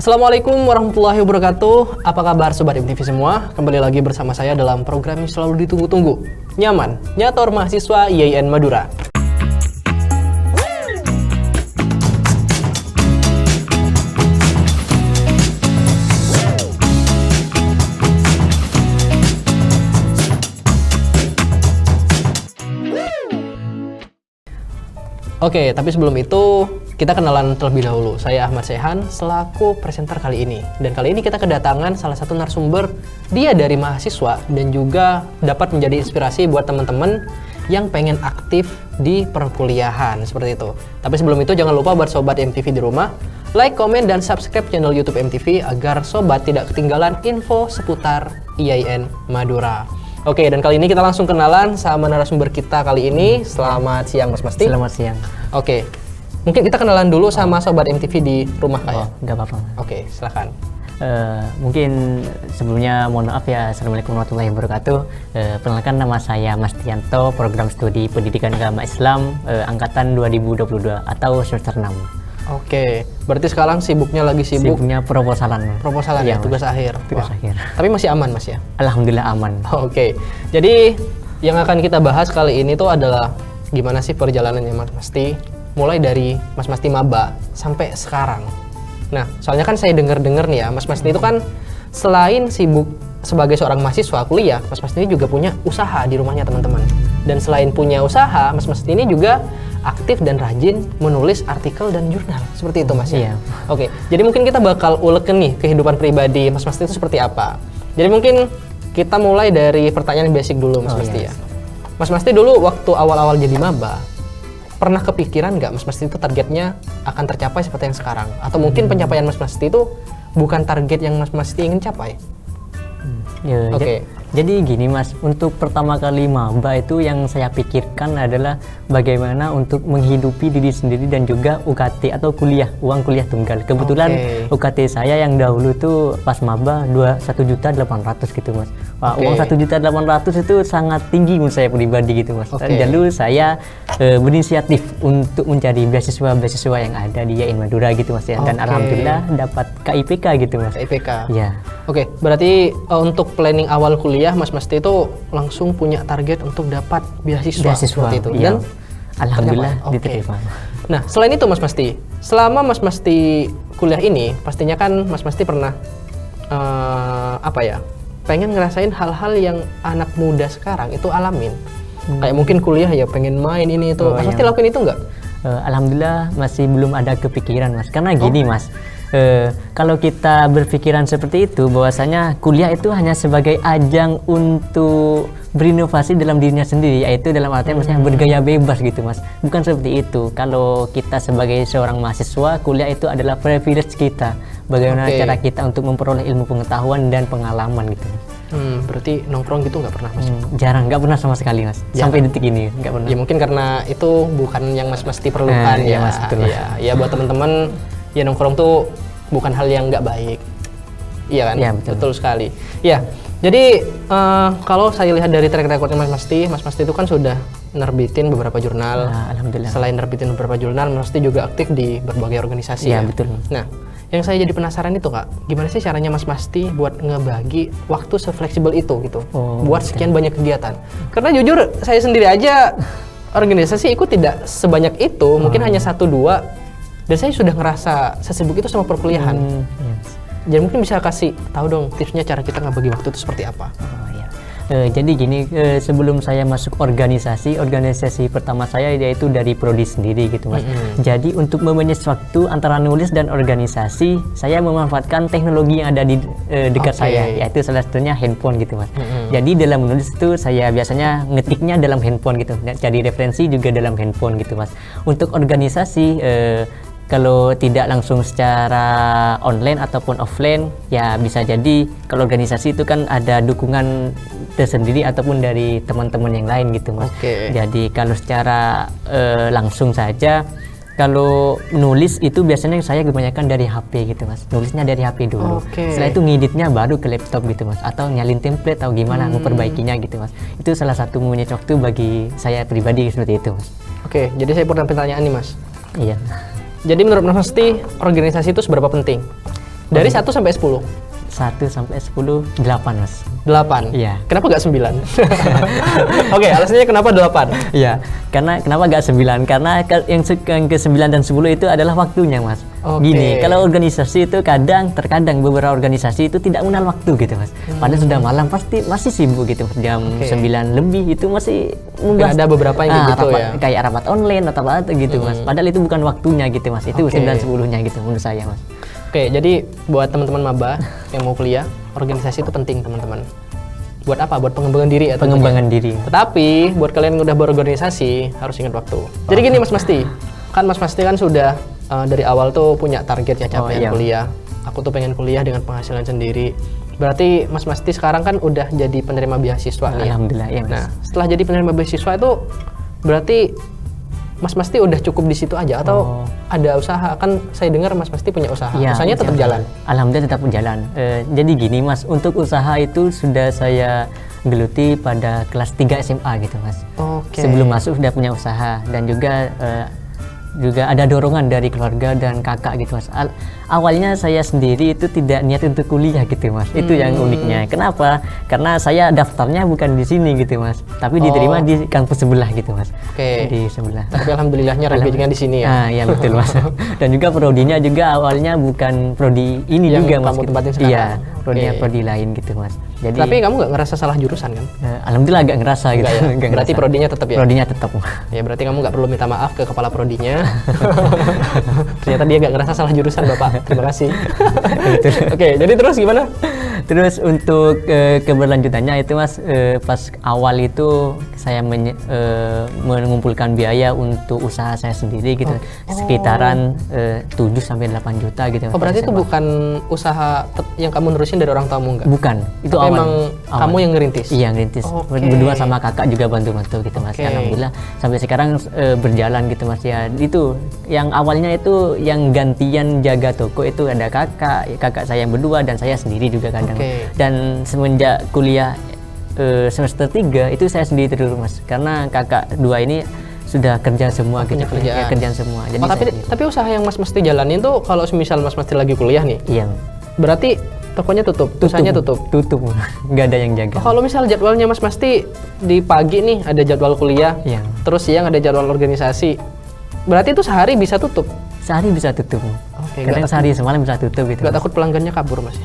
Assalamualaikum warahmatullahi wabarakatuh. Apa kabar Sobat MTV semua? Kembali lagi bersama saya dalam program yang selalu ditunggu-tunggu, Nyaman, Nyator Mahasiswa IAIN Madura. Oke, tapi sebelum itu kita kenalan terlebih dahulu. Saya Ahmad Sehan selaku presenter kali ini. Dan kali ini kita kedatangan salah satu narasumber, dia dari mahasiswa dan juga dapat menjadi inspirasi buat teman-teman yang pengen aktif di perkuliahan seperti itu. Tapi sebelum itu jangan lupa buat Sobat MTV di rumah, like, komen, dan subscribe channel YouTube MTV agar Sobat tidak ketinggalan info seputar IAIN Madura. Oke, dan kali ini kita langsung kenalan sama narasumber kita kali ini. Selamat siang Mas Masti. Selamat siang. Oke, mungkin kita kenalan dulu sama Sobat MTV di rumah kayak. Nggak apa-apa. Oke, silakan. Mungkin sebelumnya mohon maaf ya. Assalamualaikum warahmatullahi wabarakatuh. Perkenalkan, nama saya Mastianto, program studi pendidikan agama Islam angkatan 2022 atau semester 6. Oke, berarti sekarang lagi sibuk Sibuknya proposalan. proposalan ya, tugas akhir. Tugas Wah. akhir. Tapi masih aman Mas ya? Alhamdulillah aman. Oke, jadi yang akan kita bahas kali ini tuh adalah gimana sih perjalanannya Mas Masti, mulai dari Mas Masti maba sampai sekarang. Nah, soalnya kan saya dengar-dengar nih ya, Mas Masti itu kan selain sibuk sebagai seorang mahasiswa kuliah, Mas Masti ini juga punya usaha di rumahnya teman-teman. Dan selain punya usaha, Mas Masti ini juga aktif dan rajin menulis artikel dan jurnal. Seperti itu Mas ya? Iya. Oke, jadi mungkin kita bakal uleken nih kehidupan pribadi Mas Masti itu seperti apa. Jadi mungkin kita mulai dari pertanyaan basic dulu Mas Masti ya. Mas Masti dulu waktu awal-awal jadi maba, pernah kepikiran nggak Mas Masti itu targetnya akan tercapai seperti yang sekarang? Atau mungkin pencapaian Mas Masti itu bukan target yang Mas Masti ingin capai? Ya, Oke. Jadi gini Mas, untuk pertama kali maba itu yang saya pikirkan adalah bagaimana untuk menghidupi diri sendiri dan juga UKT atau uang kuliah tunggal. Kebetulan UKT saya yang dahulu tuh pas maba 1.800.000 gitu Mas. Wah, uang 1.800.000 itu sangat tinggi menurut saya pribadi gitu Mas. Lalu saya berinisiatif untuk mencari beasiswa yang ada di IAIN Madura gitu Mas ya. Dan alhamdulillah dapat KIPK gitu Mas. KIPK. Ya. Oke, berarti untuk planning awal kuliah Mas Masti itu langsung punya target untuk dapat beasiswa seperti itu. Iya. Dan alhamdulillah ternyata, diterima. Nah, selain itu Mas Masti, selama Mas Masti kuliah ini, pastinya kan Mas Masti pernah pengen ngerasain hal-hal yang anak muda sekarang itu alamin. Kayak mungkin kuliah ya pengen main ini itu. Mas Masti lakuin itu nggak? Alhamdulillah masih belum ada kepikiran Mas. Karena gini Mas, kalau kita berpikiran seperti itu, bahwasanya kuliah itu hanya sebagai ajang untuk berinovasi dalam dirinya sendiri, yaitu dalam artian maksudnya bergaya bebas gitu Mas. Bukan seperti itu. Kalau kita sebagai seorang mahasiswa, kuliah itu adalah privilege kita. Bagaimana cara kita untuk memperoleh ilmu pengetahuan dan pengalaman gitu Mas. Berarti nongkrong gitu nggak pernah Mas? Jarang, nggak pernah sama sekali Mas. Sampai detik ini nggak pernah. Ya mungkin karena itu bukan yang Mas Masti perlukan ya. Mas, betul. Ya buat teman-teman ya nongkrong tuh bukan hal yang nggak baik. Iya kan? Ya, betul sekali. Ya, jadi kalau saya lihat dari track recordnya Mas Masti itu kan sudah nerbitin beberapa jurnal. Alhamdulillah. Selain nerbitin beberapa jurnal, Mas Masti juga aktif di berbagai organisasi. Ya, betul. Nah, yang saya jadi penasaran itu Kak, gimana sih caranya Mas Masti buat ngebagi waktu sefleksibel itu gitu, buat sekian banyak kegiatan? Karena jujur saya sendiri aja organisasi ikut tidak sebanyak itu, mungkin hanya 1-2, dan saya sudah ngerasa sesibuk itu sama perkuliahan. Jadi mungkin bisa kasih tahu dong tipsnya cara kita ngebagi waktu itu seperti apa? Jadi gini, sebelum saya masuk organisasi pertama saya yaitu dari prodi sendiri gitu Mas. Jadi untuk memanage waktu antara nulis dan organisasi, saya memanfaatkan teknologi yang ada di dekat saya, yaitu salah satunya handphone gitu Mas. Jadi dalam menulis itu saya biasanya ngetiknya dalam handphone gitu, cari referensi juga dalam handphone gitu Mas. Untuk organisasi, kalau tidak langsung secara online ataupun offline, ya bisa jadi kalau organisasi itu kan ada dukungan tersendiri ataupun dari teman-teman yang lain gitu Mas. Jadi kalau secara langsung saja, kalau nulis itu biasanya saya kebanyakan dari HP gitu Mas. Nulisnya dari HP dulu. Setelah itu ngeditnya baru ke laptop gitu Mas. Atau nyalin template atau gimana memperbaikinya gitu Mas. Itu salah satu menyita waktu bagi saya pribadi seperti itu Mas. Jadi saya punya pertanyaan nih Mas. Iya. Jadi menurut Mas Masti, organisasi itu seberapa penting? Dari 1 sampai 10? 1 sampai 10, 8 Mas. 8? Iya. Kenapa nggak 9? Oke, alasannya kenapa 8? Iya, karena kenapa nggak 9? Karena yang ke 9 dan 10 itu adalah waktunya Mas. Oke. Gini, kalau organisasi itu terkadang beberapa organisasi itu tidak mengenal waktu gitu Mas. Padahal sudah malam pasti masih sibuk gitu Mas. Jam 9 lebih itu masih Mungkin ada beberapa yang kayak gitu ya. Kayak rapat online atau apa gitu Mas. Padahal itu bukan waktunya gitu Mas. Itu 9 10-nya gitu menurut saya Mas. Oke, jadi buat teman-teman maba yang mau kuliah, organisasi itu penting teman-teman. Buat apa? Buat pengembangan diri ya. Pengembangan diri. Tetapi buat kalian yang udah berorganisasi harus ingat waktu. Jadi gini Mas Masti, kan Mas Masti kan sudah dari awal tuh punya target ya capaian kuliah. Aku tuh pengen kuliah dengan penghasilan sendiri. Berarti Mas Masti sekarang kan udah jadi penerima beasiswa nih. Alhamdulillah ya Mas. Nah, setelah jadi penerima beasiswa itu berarti Mas Masti udah cukup di situ aja atau ada usaha? Kan saya dengar Mas Masti punya usaha. Ya, usahanya tetap jalan. Alhamdulillah tetap berjalan. Jadi gini Mas, untuk usaha itu sudah saya geluti pada kelas 3 SMA gitu Mas. Oke. Sebelum masuk sudah punya usaha dan juga ada dorongan dari keluarga dan kakak gitu Mas. Awalnya saya sendiri itu tidak niat untuk kuliah gitu Mas. Itu yang uniknya. Kenapa? Karena saya daftarnya bukan di sini gitu Mas, tapi diterima di kampus sebelah gitu Mas. Oke. Di sebelah. Tapi alhamdulillahnya rezekinya di sini ya. Ah, ya betul Mas. Dan juga prodinya juga awalnya bukan prodi ini Yang juga Mas. kamu tempatin sekarang? Iya, prodinya Oke. prodi lain gitu Mas. Jadi Tapi kamu nggak ngerasa salah jurusan kan? alhamdulillah agak ngerasa gitu. Nggak ya? Nggak Berarti ngerasa. prodinya tetap ya? Prodinya tetap. Ya berarti kamu nggak perlu minta maaf ke kepala prodinya. Ternyata dia nggak ngerasa salah jurusan Bapak. Terima kasih. Oke, jadi terus gimana? Terus untuk keberlanjutannya itu Mas, pas awal itu saya mengumpulkan biaya untuk usaha saya sendiri gitu, sekitaran 7 sampai 8 juta gitu. Oh berarti itu bukan usaha yang kamu nerusin dari orang tuamu nggak? Bukan, itu Tapi awal. emang kamu yang ngerintis? Iya ngerintis, Oke. berdua sama kakak juga bantu-bantu gitu Mas. Oke. Alhamdulillah sampai sekarang berjalan gitu Mas ya. Itu yang awalnya itu yang gantian jaga toko itu ada kakak saya yang berdua dan saya sendiri juga kadang. Oke. Dan semenjak kuliah semester 3 itu saya sendiri terus Mas, karena kakak dua ini sudah kerja semua gitu. punya kerjaan. Ya, kerjaan semua. Jadi Oh, saya tapi usaha yang Mas mesti jalanin tuh kalau misal Mas mesti lagi kuliah nih, iya. berarti tokonya tutup, usahanya tutup. Tutup. Nggak ada yang jaga. Oh, kalau misal jadwalnya Mas Masti di pagi nih ada jadwal kuliah, Iya. terus siang ada jadwal organisasi, berarti itu sehari bisa tutup? Sehari bisa tutup. Oke, Kadang sehari semalam bisa tutup gitu. Nggak Mas. takut pelanggannya kabur Mas?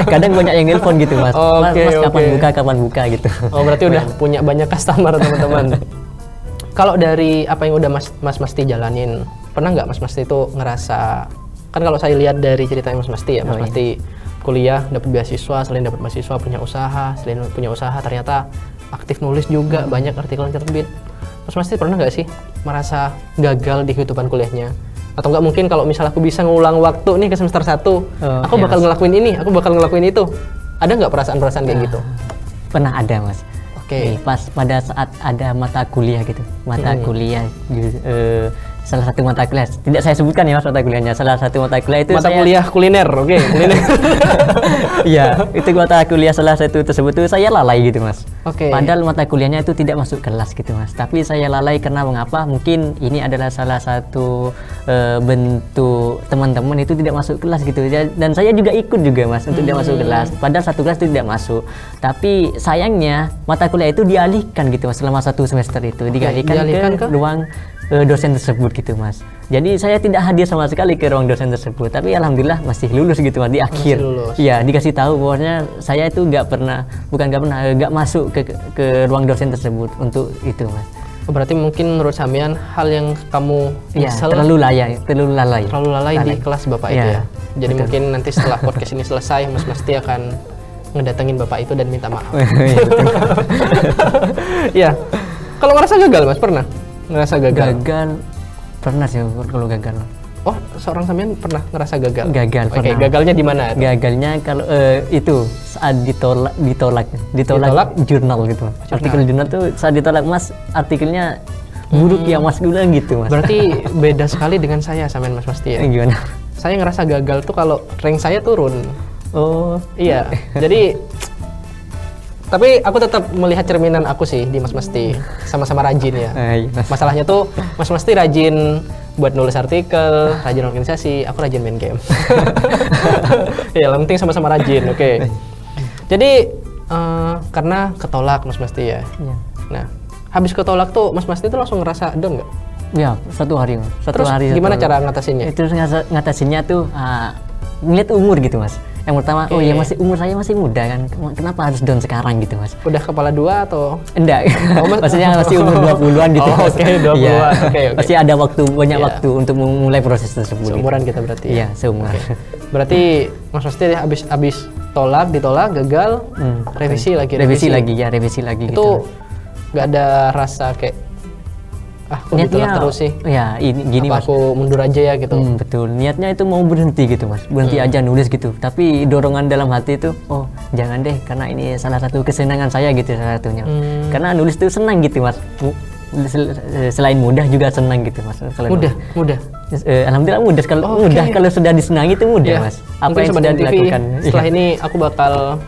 Kadang banyak yang nelpon gitu Mas. Oke, Mas kapan oke. kapan buka gitu. Oh berarti udah punya banyak customer teman-teman. Kalau dari apa yang udah Mas Masti jalanin, pernah nggak Mas Masti itu ngerasa, kan kalau saya lihat dari ceritanya Mas Masti ya, Mas Masti kuliah dapat beasiswa, selain dapat beasiswa punya usaha, selain punya usaha ternyata aktif nulis juga, banyak artikel yang terbit. Mas Masti pernah nggak sih merasa gagal di kehidupan kuliahnya? Atau nggak mungkin kalau misal aku bisa ngulang waktu nih ke semester 1, aku iya, bakal Mas. ngelakuin ini, aku bakal ngelakuin itu. Ada nggak perasaan-perasaan kayak gitu? Pernah ada Mas. Oke. Nih, pas pada saat ada mata kuliah gitu, kuliah salah satu mata kuliah, tidak saya sebutkan ya Mas mata kuliahnya, salah satu mata kuliah itu Mata saya, kuliah kuliner, oke, kuliner. iya itu mata kuliah salah satu tersebut itu saya lalai gitu Mas. Oke. Padahal mata kuliahnya itu tidak masuk kelas gitu Mas, tapi saya lalai karena mengapa? Mungkin ini adalah salah satu bentuk teman-teman itu tidak masuk kelas gitu, dan saya juga ikut juga Mas untuk tidak masuk kelas. Padahal satu kelas itu tidak masuk, tapi sayangnya mata kuliah itu dialihkan gitu Mas selama 1 semester itu, dialihkan ke ruang dosen tersebut gitu Mas. Jadi saya tidak hadir sama sekali ke ruang dosen tersebut, tapi alhamdulillah masih lulus gitu Mas di akhir. lulus. Iya, dikasih tahu bahwasanya saya itu nggak masuk ke ruang dosen tersebut untuk itu Mas. Oh, berarti mungkin menurut Samian hal yang kamu Iya, nyesel terlalu lalai di kelas Bapak itu Iya, ya. Jadi mungkin nanti setelah podcast ini selesai Mas Masti akan ngedatengin Bapak itu dan minta maaf. Iya, betul. Iya. Kalau ngerasa gagal Mas pernah? Ngerasa gagal? Gagal pernah sih kalau gagal. Oh, seorang Samian pernah ngerasa gagal? Gagal Oke, pernah. gagalnya di mana? Gagalnya kalau itu saat ditolak jurnal gitu. Artikel jurnal tuh saat ditolak Mas, artikelnya buruk ya Mas dulu gitu Mas. Berarti beda sekali dengan saya Samian Mas Masti ya. Gimana? Saya ngerasa gagal tuh kalau rank saya turun. Oh, Iya, jadi tapi aku tetap melihat cerminan aku sih di Mas Masti, sama-sama rajin ya. iya, Mas. Masalahnya tuh Mas Masti rajin buat nulis artikel, rajin organisasi, aku rajin main game. Ya, yang penting sama-sama rajin, oke. Jadi karena ketolak Mas Masti ya. Iya. Nah, habis ketolak tuh Mas Masti tuh langsung ngerasa down nggak? Ya, satu hari Mas. Terus gimana cara ngatasinnya? Terus ngatasinnya tuh ngeliat umur gitu Mas. Yang pertama, oh ya umur saya masih muda kan, kenapa harus down sekarang gitu Mas? Udah kepala dua atau? Enggak, maksudnya masih umur 20-an gitu. Oh, oke, 20-an. Iya. Oke. Masih ada banyak waktu untuk memulai proses tersebut. Seumuran kita berarti. Iya, seumuran. Berarti Mas Masti habis ditolak, gagal, revisi lagi. Revisi lagi Itu gitu. nggak ada rasa kayak kok ditolak terus sih? Ya, gini Mas. Aku mundur aja ya gitu. Betul. Niatnya itu mau berhenti gitu Mas. Berhenti aja nulis gitu. Tapi dorongan dalam hati itu, oh jangan deh, karena ini salah satu kesenangan saya gitu salah satunya. Karena nulis itu senang gitu Mas. Selain mudah juga senang gitu Mas. Mudah. Alhamdulillah mudah kalau sudah disenangi itu mudah Mas. Apa yang sudah dilakukan? Setelah ini aku bakal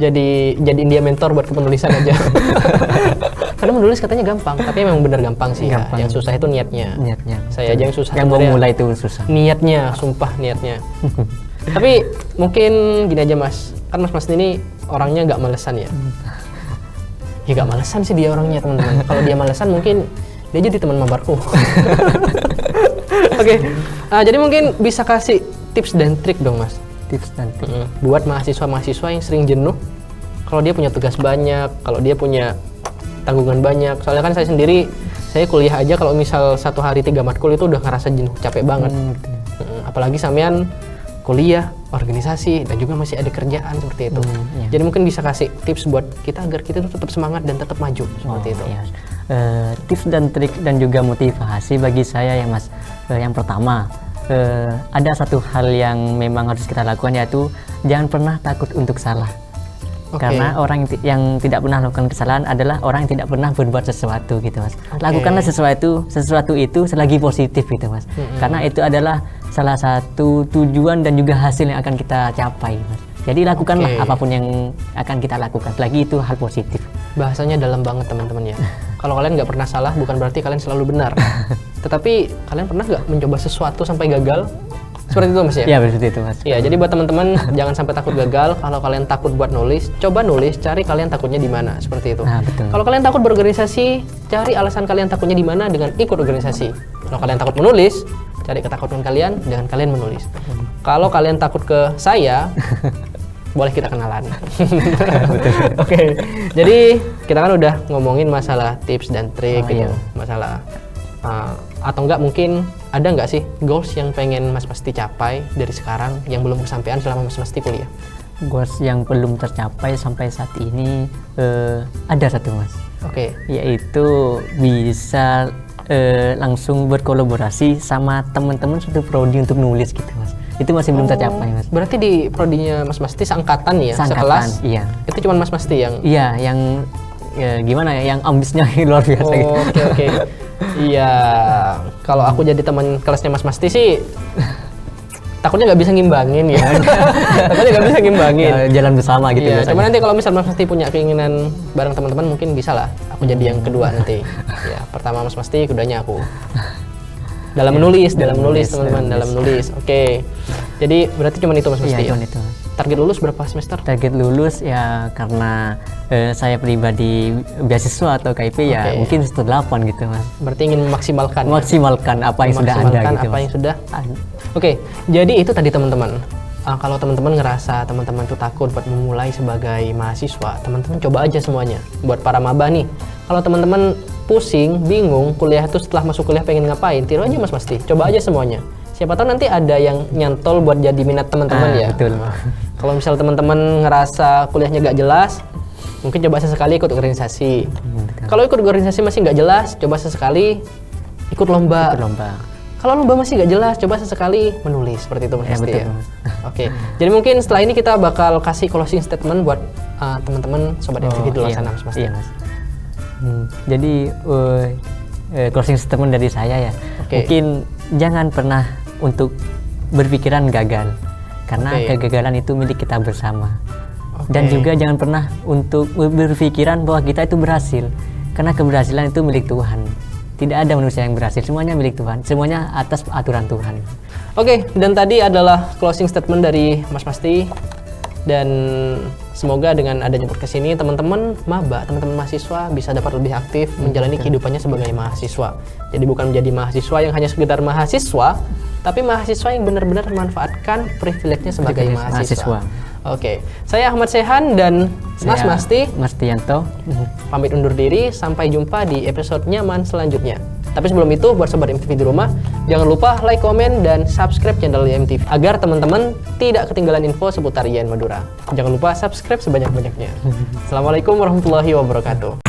jadiin dia mentor buat kepenulisan aja. Karena menulis katanya gampang, tapi memang benar gampang sih. Gampang. Ya. Yang susah itu niatnya. Saya aja yang susah. Yang mau mulai itu susah. Niatnya, sumpah niatnya. Tapi mungkin gini aja Mas, kan Mas ini orangnya nggak malesan ya. Ya nggak malesan sih dia orangnya teman-teman. Kalau dia malesan mungkin dia jadi teman mabarku. Oke. Jadi mungkin bisa kasih tips dan trik dong Mas. Tips dan trik. Buat mahasiswa-mahasiswa yang sering jenuh, kalau dia punya tugas banyak, kalau dia punya tanggungan banyak. Soalnya kan saya kuliah aja kalau misal 1 hari 3 matkul itu udah ngerasa jenuh, capek banget. Apalagi sampean kuliah, organisasi, dan juga masih ada kerjaan seperti itu. Jadi mungkin bisa kasih tips buat kita agar kita tetap semangat dan tetap maju seperti itu. Iya. Tips dan trik dan juga motivasi bagi saya ya Mas. Yang pertama, ada satu hal yang memang harus kita lakukan, yaitu jangan pernah takut untuk salah. Karena orang yang tidak pernah melakukan kesalahan adalah orang yang tidak pernah berbuat sesuatu gitu Mas. Lakukanlah sesuatu itu selagi positif gitu Mas. Karena itu adalah salah satu tujuan dan juga hasil yang akan kita capai Mas. Jadi lakukanlah apapun yang akan kita lakukan, selagi itu hal positif. Bahasanya dalam banget teman-teman ya. Kalau kalian nggak pernah salah bukan berarti kalian selalu benar. Tetapi kalian pernah nggak mencoba sesuatu sampai gagal? Seperti itu Mas ya? Iya, seperti itu Mas. Iya, jadi buat teman-teman jangan sampai takut gagal. Kalau kalian takut buat nulis, coba nulis, cari kalian takutnya di mana, seperti itu. Betul. Kalau kalian takut berorganisasi, cari alasan kalian takutnya di mana dengan ikut organisasi. Kalau kalian takut menulis, cari ketakutan kalian dengan kalian menulis. Kalau kalian takut ke saya, boleh kita kenalan. Oke. Jadi kita kan udah ngomongin masalah tips dan trik gitu, masalah atau enggak mungkin ada nggak sih goals yang pengen Mas Masti capai dari sekarang yang belum kesampaian selama Mas Masti kuliah? Goals yang belum tercapai sampai saat ini ada satu Mas. Oke. Yaitu bisa langsung berkolaborasi sama teman-teman satu prodi untuk nulis gitu Mas. Itu masih belum tercapai Mas. Berarti di prodinya Mas Masti seangkatan ya, sekelas? Iya. Itu cuma Mas Masti yang? Iya, yang gimana ya, yang ambisnya luar biasa gitu. Oke. Iya, kalau aku jadi teman kelasnya Mas Masti sih takutnya nggak bisa ngimbangin ya. Takutnya nggak bisa ngimbangin. Jalan bersama gitu. Iya, cuma nanti kalau misal Mas Masti punya keinginan bareng teman-teman mungkin bisa lah. Aku jadi yang kedua nanti. Ya, pertama Mas Masti, keduanya aku. Dalam menulis teman-teman, dalam menulis. Oke. Jadi berarti cuma itu Mas Masti. Iya, cuma itu. Target lulus berapa semester? Target lulus ya karena saya pribadi beasiswa atau KIP ya mungkin setelah 8 gitu Mas. Berarti ingin memaksimalkan apa yang sudah ada gitu. Apa yang sudah ada. Oke, jadi itu tadi teman-teman. Kalau teman-teman ngerasa teman-teman tuh takut buat memulai sebagai mahasiswa, teman-teman coba aja semuanya. Buat para maba nih, kalau teman-teman pusing, bingung, kuliah tuh setelah masuk kuliah pengen ngapain, tiru aja Mas Masti, coba aja semuanya. Siapa tahu nanti ada yang nyantol buat jadi minat teman-teman ya. Betul. Kalau misal teman-teman ngerasa kuliahnya gak jelas, mungkin coba sesekali ikut organisasi. Kalau ikut organisasi masih nggak jelas, coba sesekali ikut lomba. Kalau lomba masih nggak jelas, coba sesekali menulis seperti itu Mas Masti ya. Oke. Jadi mungkin setelah ini kita bakal kasih closing statement buat teman-teman sobat FTV di luar sana Mas Masti. Iya Mas. Jadi closing statement dari saya ya. Mungkin jangan pernah untuk berpikiran gagal, karena kegagalan itu milik kita bersama. Dan juga jangan pernah untuk berpikiran bahwa kita itu berhasil, karena keberhasilan itu milik Tuhan. Tidak ada manusia yang berhasil, semuanya milik Tuhan, semuanya atas aturan Tuhan. Oke, dan tadi adalah closing statement dari Mas Masti. Dan semoga dengan adanya podcast ini teman-teman maba, teman-teman mahasiswa bisa dapat lebih aktif menjalani kehidupannya sebagai mahasiswa. Jadi bukan menjadi mahasiswa yang hanya sekedar mahasiswa, tapi mahasiswa yang benar-benar memanfaatkan privilege-nya sebagai mahasiswa. Oke, saya Ahmad Sehan dan Mas Masti Mastianto pamit undur diri, sampai jumpa di episode nyaman selanjutnya. Tapi sebelum itu, buat sobat MTV di rumah, jangan lupa like, komen, dan subscribe channel MTV agar teman-teman tidak ketinggalan info seputar IAIN Madura. Jangan lupa subscribe sebanyak-banyaknya. Assalamualaikum warahmatullahi wabarakatuh.